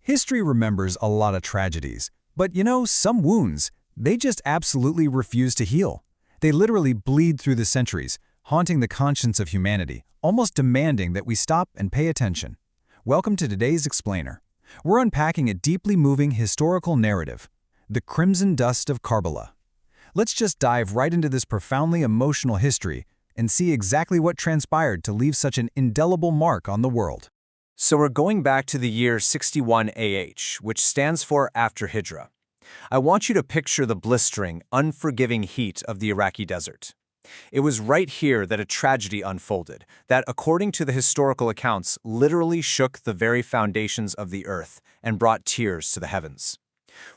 History remembers a lot of tragedies, but some wounds, they just absolutely refuse to heal. They literally bleed through the centuries, haunting the conscience of humanity, almost demanding that we stop and pay attention. Welcome to today's Explainer. We're unpacking a deeply moving historical narrative, the Crimson Dust of Karbala. Let's just dive right into this profoundly emotional history and see exactly what transpired to leave such an indelible mark on the world. So we're going back to the year 61 AH, which stands for after Hijra. I want you to picture the blistering, unforgiving heat of the Iraqi desert. It was right here that a tragedy unfolded that, according to the historical accounts, literally shook the very foundations of the earth and brought tears to the heavens.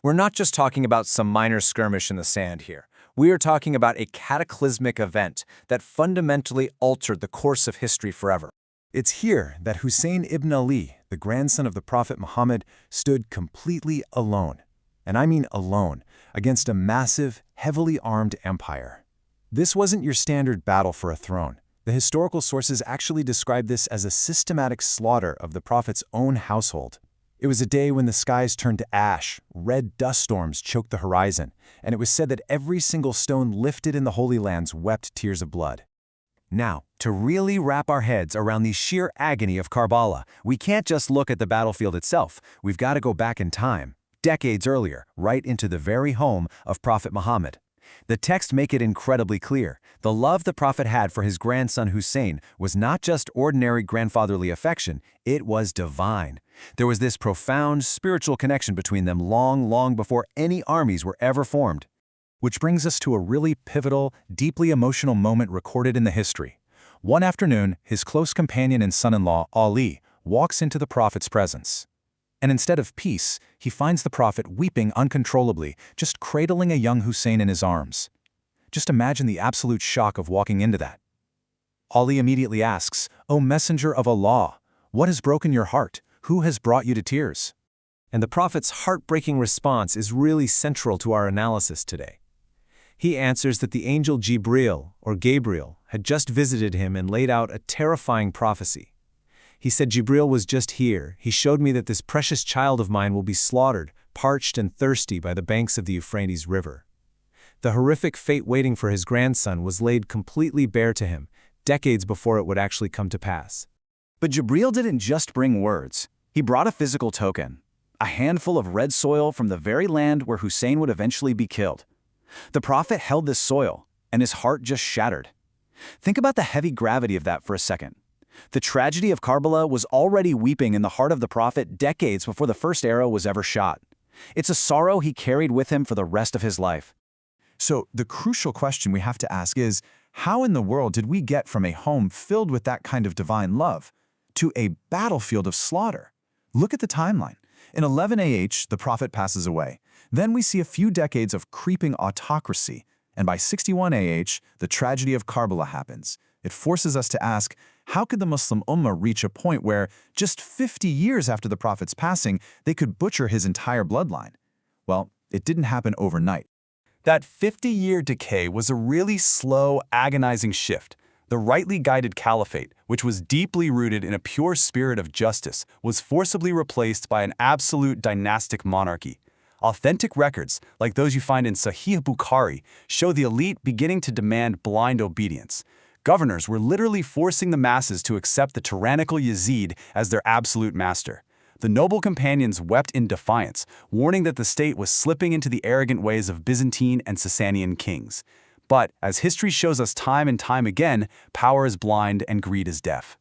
We're not just talking about some minor skirmish in the sand here. We are talking about a cataclysmic event that fundamentally altered the course of history forever. It's here that Hussein ibn Ali, the grandson of the Prophet Muhammad, stood completely alone, and I mean alone, against a massive, heavily armed empire. This wasn't your standard battle for a throne. The historical sources actually describe this as a systematic slaughter of the Prophet's own household. It was a day when the skies turned to ash, red dust storms choked the horizon, and it was said that every single stone lifted in the Holy Lands wept tears of blood. Now, to really wrap our heads around the sheer agony of Karbala, we can't just look at the battlefield itself. We've got to go back in time, decades earlier, right into the very home of Prophet Muhammad. The texts make it incredibly clear. The love the Prophet had for his grandson Hussein was not just ordinary grandfatherly affection, it was divine. There was this profound spiritual connection between them long before any armies were ever formed. Which brings us to a really pivotal, deeply emotional moment recorded in the history. One afternoon, his close companion and son-in-law, Ali, walks into the Prophet's presence. And instead of peace, he finds the Prophet weeping uncontrollably, just cradling a young Hussein in his arms. Just imagine the absolute shock of walking into that. Ali immediately asks, "O Messenger of Allah, what has broken your heart? Who has brought you to tears?" And the Prophet's heartbreaking response is really central to our analysis today. He answers that the angel Jibril, or Gabriel, had just visited him and laid out a terrifying prophecy. He said, "Jibril was just here. He showed me that this precious child of mine will be slaughtered, parched and thirsty by the banks of the Euphrates River." The horrific fate waiting for his grandson was laid completely bare to him, decades before it would actually come to pass. But Jibril didn't just bring words. He brought a physical token, a handful of red soil from the very land where Hussein would eventually be killed. The Prophet held this soil, and his heart just shattered. Think about the heavy gravity of that for a second. The tragedy of Karbala was already weeping in the heart of the Prophet decades before the first arrow was ever shot. It's a sorrow he carried with him for the rest of his life. So the crucial question we have to ask is, how in the world did we get from a home filled with that kind of divine love to a battlefield of slaughter? Look at the timeline. In 11 AH, the Prophet passes away. Then we see a few decades of creeping autocracy, and by 61 AH, the tragedy of Karbala happens. It forces us to ask, how could the Muslim Ummah reach a point where, just 50 years after the Prophet's passing, they could butcher his entire bloodline? Well, it didn't happen overnight. That 50-year decay was a really slow, agonizing shift. The rightly guided Caliphate, which was deeply rooted in a pure spirit of justice, was forcibly replaced by an absolute dynastic monarchy. Authentic records, like those you find in Sahih Bukhari, show the elite beginning to demand blind obedience. Governors were literally forcing the masses to accept the tyrannical Yazid as their absolute master. The noble companions wept in defiance, warning that the state was slipping into the arrogant ways of Byzantine and Sasanian kings. But, as history shows us time and time again, power is blind and greed is deaf.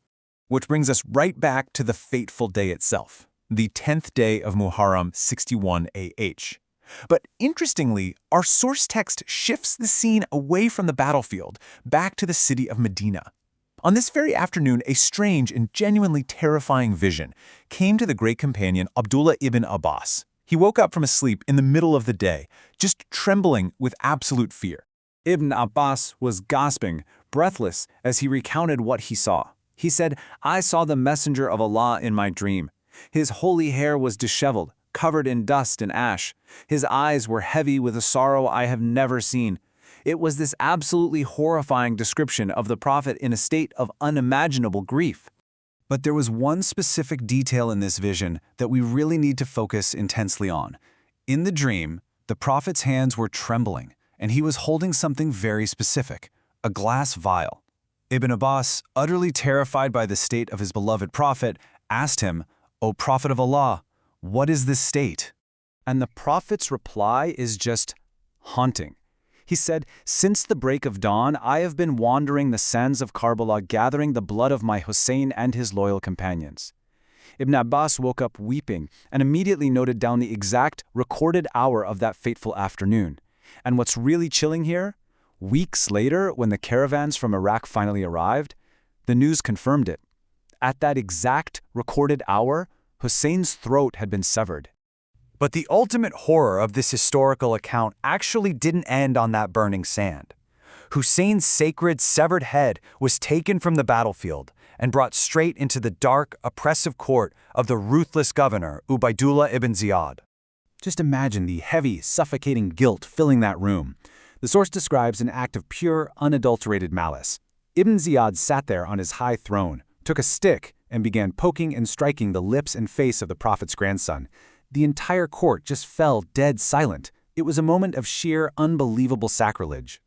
Which brings us right back to the fateful day itself, the 10th day of Muharram 61 AH. But interestingly, our source text shifts the scene away from the battlefield, back to the city of Medina. On this very afternoon, a strange and genuinely terrifying vision came to the great companion Abdullah ibn Abbas. He woke up from his sleep in the middle of the day, just trembling with absolute fear. Ibn Abbas was gasping, breathless, as he recounted what he saw. He said, "I saw the messenger of Allah in my dream. His holy hair was disheveled, covered in dust and ash. His eyes were heavy with a sorrow I have never seen. It was this absolutely horrifying description of the Prophet in a state of unimaginable grief." But there was one specific detail in this vision that we really need to focus intensely on. In the dream, the Prophet's hands were trembling, and he was holding something very specific, a glass vial. Ibn Abbas, utterly terrified by the state of his beloved Prophet, asked him, "O Prophet of Allah, what is this state?" And the Prophet's reply is just haunting. He said, "Since the break of dawn, I have been wandering the sands of Karbala, gathering the blood of my Hussain and his loyal companions." Ibn Abbas woke up weeping and immediately noted down the exact recorded hour of that fateful afternoon. And what's really chilling here? Weeks later, when the caravans from Iraq finally arrived, the news confirmed it. At that exact recorded hour, Hussein's throat had been severed. But the ultimate horror of this historical account actually didn't end on that burning sand. Hussein's sacred, severed head was taken from the battlefield and brought straight into the dark, oppressive court of the ruthless governor, Ubaydullah ibn Ziyad. Just imagine the heavy, suffocating guilt filling that room. The source describes an act of pure, unadulterated malice. Ibn Ziyad sat there on his high throne, took a stick, and began poking and striking the lips and face of the Prophet's grandson. The entire court just fell dead silent. It was a moment of sheer, unbelievable sacrilege.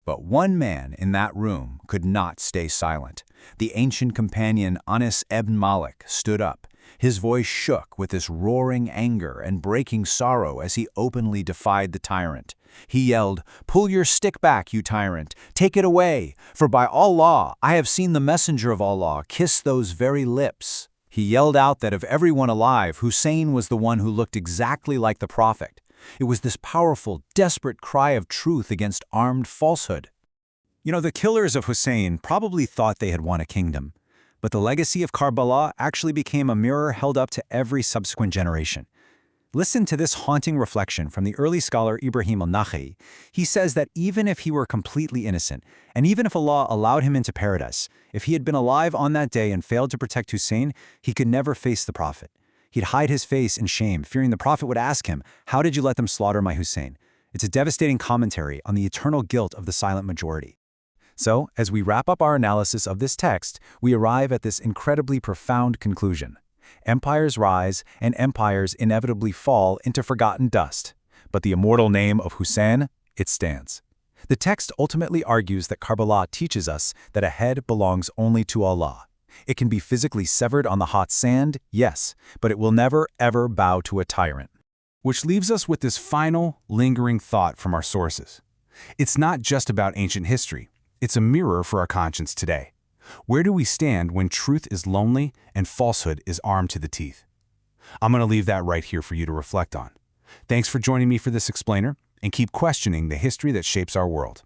But one man in that room could not stay silent. The ancient companion Anas ibn Malik stood up. His voice shook with this roaring anger and breaking sorrow as he openly defied the tyrant. He yelled, "Pull your stick back, you tyrant! Take it away! For by Allah, I have seen the messenger of Allah kiss those very lips." He yelled out that of everyone alive, Hussein was the one who looked exactly like the Prophet. It was this powerful, desperate cry of truth against armed falsehood. The killers of Hussein probably thought they had won a kingdom, but the legacy of Karbala actually became a mirror held up to every subsequent generation. Listen to this haunting reflection from the early scholar Ibrahim al-Nakha'i. He says that even if he were completely innocent, and even if Allah allowed him into paradise, if he had been alive on that day and failed to protect Hussein, he could never face the Prophet. He'd hide his face in shame, fearing the Prophet would ask him, "How did you let them slaughter my Hussein?" It's a devastating commentary on the eternal guilt of the silent majority. So, as we wrap up our analysis of this text, we arrive at this incredibly profound conclusion. Empires rise and empires inevitably fall into forgotten dust. But the immortal name of Hussein, it stands. The text ultimately argues that Karbala teaches us that a head belongs only to Allah. It can be physically severed on the hot sand, yes, but it will never, ever bow to a tyrant. Which leaves us with this final, lingering thought from our sources. It's not just about ancient history. It's a mirror for our conscience today. Where do we stand when truth is lonely and falsehood is armed to the teeth? I'm going to leave that right here for you to reflect on. Thanks for joining me for this explainer, and keep questioning the history that shapes our world.